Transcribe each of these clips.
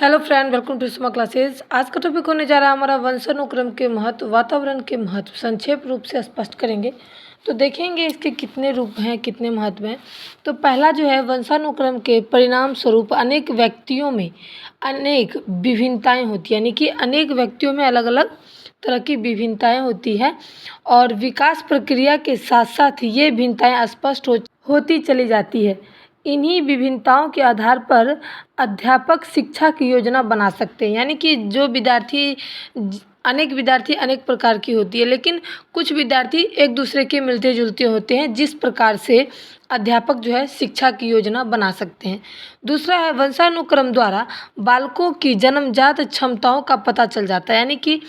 Hello friend, welcome to Suma classes. आज का topic होने जा रहा है हमारा वंशानुक्रम के महत्व, वातावरण के महत्व। संक्षेप रूप से स्पष्ट करेंगे तो देखेंगे इसके कितने रूप हैं, कितने महत्व हैं। तो पहला जो है, वंशानुक्रम के परिणाम स्वरूप अनेक व्यक्तियों में अनेक विभिन्नताएं होती हैं, यानी कि अनेक व्यक्तियों में अलग अलग तरह की विभिन्नताएं होती है और विकास प्रक्रिया के साथ साथ ये भिन्नताएं स्पष्ट होती चली जाती है। इन्हीं विभिन्नताओं के आधार पर अध्यापक शिक्षा की योजना बना सकते हैं, यानी कि जो विद्यार्थी अनेक विद्यार्थी अनेक प्रकार की होती है, लेकिन कुछ विद्यार्थी एक दूसरे के मिलते जुलते होते हैं, जिस प्रकार से अध्यापक जो है शिक्षा की योजना बना सकते हैं। दूसरा है, वंशानुक्रम द्वारा बालकों की जन्मजात क्षमताओं का पता चल जाता है, यानी कि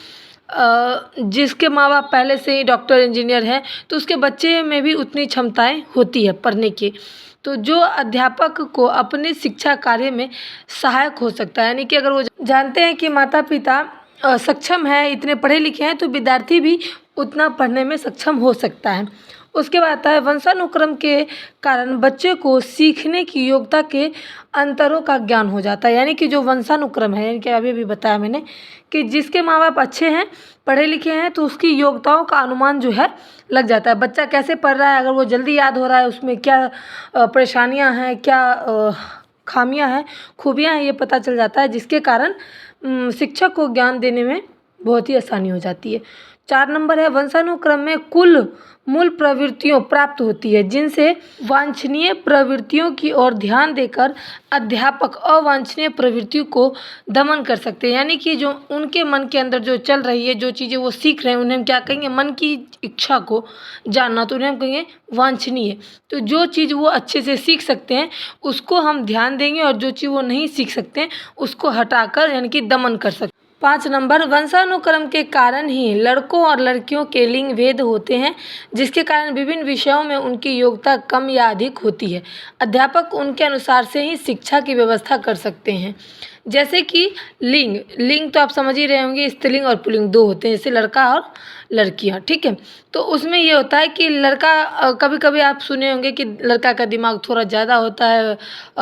जिसके माँ बाप पहले से ही डॉक्टर इंजीनियर हैं तो उसके बच्चे में भी उतनी क्षमताएं होती है पढ़ने की। तो जो अध्यापक को अपने शिक्षा कार्य में सहायक हो सकता है, यानी कि अगर वो जानते हैं कि माता पिता सक्षम है, इतने पढ़े लिखे हैं, तो विद्यार्थी भी उतना पढ़ने में सक्षम हो सकता है। उसके बाद आता है, वंशानुक्रम के कारण बच्चे को सीखने की योग्यता के अंतरों का ज्ञान हो जाता है, यानी कि जो वंशानुक्रम है, यानी कि अभी भी बताया मैंने कि जिसके माँ बाप अच्छे हैं, पढ़े लिखे हैं, तो उसकी योग्यताओं का अनुमान जो है लग जाता है। बच्चा कैसे पढ़ रहा है, अगर वो जल्दी याद हो रहा है, उसमें क्या परेशानियां हैं, क्या खामियां हैं, खूबियां हैं, ये पता चल जाता है, जिसके कारण शिक्षक को ज्ञान देने में बहुत ही आसानी हो जाती है। 4 नंबर है, वंशानुक्रम में कुल मूल प्रवृत्तियों प्राप्त होती है, जिनसे वांछनीय प्रवृत्तियों की ओर ध्यान देकर अध्यापक अवांछनीय प्रवृत्तियों को दमन कर सकते हैं, यानी कि जो उनके मन के अंदर जो चल रही है, जो चीज़ें वो सीख रहे हैं, उन्हें हम क्या कहेंगे, मन की इच्छा को जानना, तो उन्हें हम कहेंगे वांछनीय। तो जो चीज़ वो अच्छे से सीख सकते हैं उसको हम ध्यान देंगे, और जो चीज़ वो नहीं सीख सकते हैं उसको हटाकर यानी कि दमन कर सकते हैं। 5 नंबर, वंशानुक्रम के कारण ही लड़कों और लड़कियों के लिंग भेद होते हैं, जिसके कारण विभिन्न विषयों में उनकी योग्यता कम या अधिक होती है। अध्यापक उनके अनुसार से ही शिक्षा की व्यवस्था कर सकते हैं। जैसे कि लिंग तो आप समझ ही रहे होंगे, स्त्रीलिंग और पुल्लिंग 2 होते हैं, जैसे लड़का और लड़कियां, ठीक है। तो उसमें ये होता है कि लड़का, कभी कभी आप सुने होंगे कि लड़का का दिमाग थोड़ा ज़्यादा होता है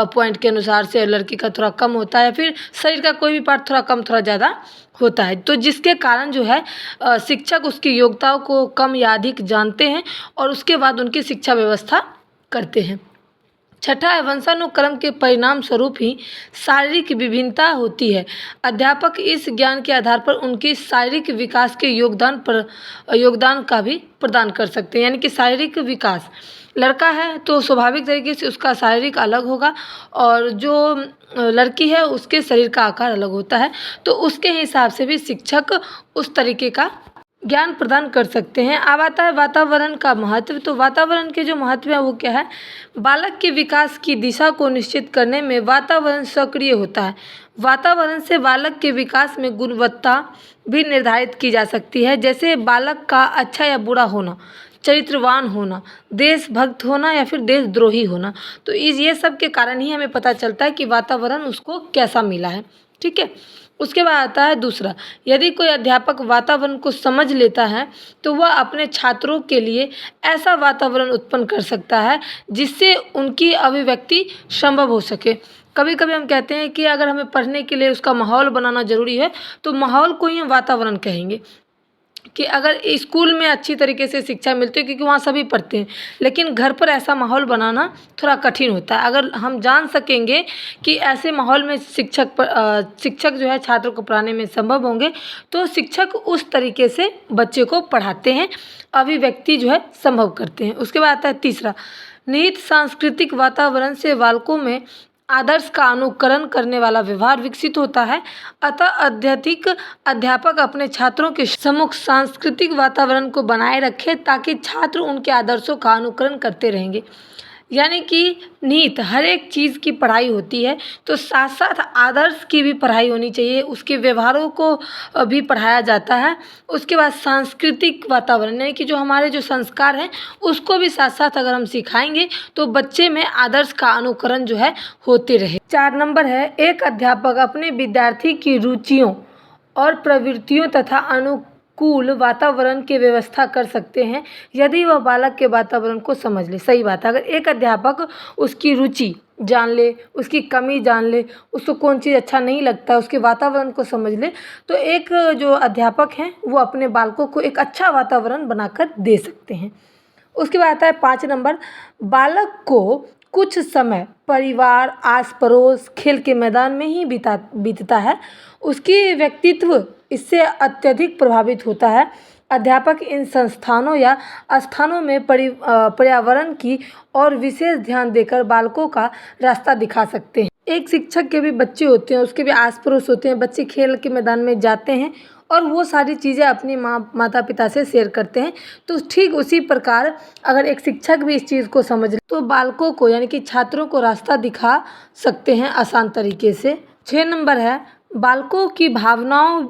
पॉइंट के अनुसार से, लड़की का थोड़ा कम होता है, फिर शरीर का कोई भी पार्ट थोड़ा कम थोड़ा ज़्यादा होता है। तो जिसके कारण जो है शिक्षक उसकी योग्यताओं को कम या अधिक जानते हैं और उसके बाद उनकी शिक्षा व्यवस्था करते हैं। 6 है, वंशानुक्रम के परिणाम स्वरूप ही शारीरिक विभिन्नता होती है। अध्यापक इस ज्ञान के आधार पर उनकी शारीरिक विकास के योगदान का भी प्रदान कर सकते हैं, यानी कि शारीरिक विकास, लड़का है तो स्वाभाविक तरीके से उसका शारीरिक अलग होगा, और जो लड़की है उसके शरीर का आकार अलग होता है, तो उसके हिसाब से भी शिक्षक उस तरीके का ज्ञान प्रदान कर सकते हैं। अब आता है वातावरण का महत्व। तो वातावरण के जो महत्व है वो क्या है, बालक के विकास की दिशा को निश्चित करने में वातावरण सक्रिय होता है। वातावरण से बालक के विकास में गुणवत्ता भी निर्धारित की जा सकती है, जैसे बालक का अच्छा या बुरा होना, चरित्रवान होना, देशभक्त होना या फिर देशद्रोही होना। तो ये सब के कारण ही हमें पता चलता है कि वातावरण उसको कैसा मिला है, ठीक है। उसके बाद आता है दूसरा, यदि कोई अध्यापक वातावरण को समझ लेता है तो वह अपने छात्रों के लिए ऐसा वातावरण उत्पन्न कर सकता है जिससे उनकी अभिव्यक्ति संभव हो सके। कभी कभी हम कहते हैं कि अगर हमें पढ़ने के लिए उसका माहौल बनाना ज़रूरी है, तो माहौल को ही हम वातावरण कहेंगे। कि अगर स्कूल में अच्छी तरीके से शिक्षा मिलती है, क्योंकि वहाँ सभी पढ़ते हैं, लेकिन घर पर ऐसा माहौल बनाना थोड़ा कठिन होता है। अगर हम जान सकेंगे कि ऐसे माहौल में शिक्षक जो है छात्र को पढ़ाने में संभव होंगे, तो शिक्षक उस तरीके से बच्चे को पढ़ाते हैं, अभिव्यक्ति जो है संभव करते हैं। उसके बाद आता है तीसरा, निहित सांस्कृतिक वातावरण से बालकों में आदर्श का अनुकरण करने वाला व्यवहार विकसित होता है। अतः अत्यधिक अध्यापक अपने छात्रों के सम्मुख सांस्कृतिक वातावरण को बनाए रखें, ताकि छात्र उनके आदर्शों का अनुकरण करते रहेंगे। यानी कि निहित हर एक चीज़ की पढ़ाई होती है, तो साथ साथ आदर्श की भी पढ़ाई होनी चाहिए, उसके व्यवहारों को भी पढ़ाया जाता है। उसके बाद सांस्कृतिक वातावरण, यानी कि जो हमारे जो संस्कार हैं उसको भी साथ साथ अगर हम सिखाएंगे तो बच्चे में आदर्श का अनुकरण जो है होते रहे। 4 नंबर है, एक अध्यापक अपने विद्यार्थी की रुचियों और प्रवृत्तियों तथा अनुकूल वातावरण की व्यवस्था कर सकते हैं, यदि वह बालक के वातावरण को समझ ले। सही बात है, अगर एक अध्यापक उसकी रुचि जान ले, उसकी कमी जान ले, उसको कौन चीज़ अच्छा नहीं लगता है, उसके वातावरण को समझ ले, तो एक जो अध्यापक हैं वो अपने बालकों को एक अच्छा वातावरण बनाकर दे सकते हैं। उसके बाद आता है 5 नंबर, बालक को कुछ समय परिवार, आस पड़ोस, खेल के मैदान में ही बीतता है, उसकी व्यक्तित्व इससे अत्यधिक प्रभावित होता है। अध्यापक इन संस्थानों या स्थानों में पर्यावरण की और विशेष ध्यान देकर बालकों का रास्ता दिखा सकते हैं। एक शिक्षक के भी बच्चे होते हैं, उसके भी आस पड़ोस होते हैं, बच्चे खेल के मैदान में जाते हैं और वो सारी चीज़ें अपनी माता पिता से शेयर करते हैं। तो ठीक उसी प्रकार अगर एक शिक्षक भी इस चीज़ को समझ ले तो बालकों को यानी कि छात्रों को रास्ता दिखा सकते हैं आसान तरीके से। 6 नंबर है, बालकों की भावनाओं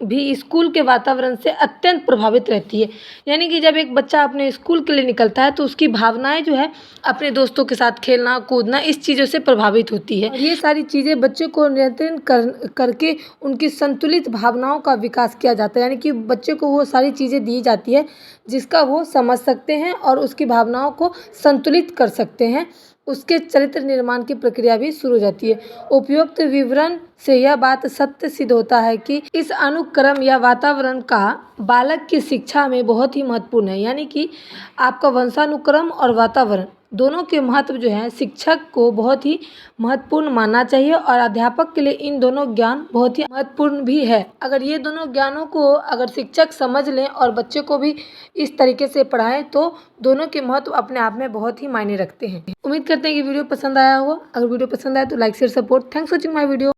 भी स्कूल के वातावरण से अत्यंत प्रभावित रहती है। यानी कि जब एक बच्चा अपने स्कूल के लिए निकलता है तो उसकी भावनाएं जो है अपने दोस्तों के साथ खेलना कूदना इस चीज़ों से प्रभावित होती है। और ये सारी चीज़ें बच्चे को नियंत्रण करके उनकी संतुलित भावनाओं का विकास किया जाता है। यानी कि बच्चे को वो सारी चीज़ें दी जाती है जिसका वो समझ सकते हैं और उसकी भावनाओं को संतुलित कर सकते हैं। उसके चरित्र निर्माण की प्रक्रिया भी शुरू हो जाती है। उपयुक्त विवरण से यह बात सत्य सिद्ध होता है कि इस अनुक्रम या वातावरण का बालक की शिक्षा में बहुत ही महत्वपूर्ण है। यानी कि आपका वंशानुक्रम और वातावरण दोनों के महत्व जो है शिक्षक को बहुत ही महत्वपूर्ण मानना चाहिए और अध्यापक के लिए इन दोनों ज्ञान बहुत ही महत्वपूर्ण भी है। अगर ये दोनों ज्ञानों को अगर शिक्षक समझ लें और बच्चे को भी इस तरीके से पढ़ाएं तो दोनों के महत्व अपने आप में बहुत ही मायने रखते हैं। उम्मीद करते हैं कि वीडियो पसंद आया होगा। अगर वीडियो पसंद आया तो like share support. Thanks for watching my video.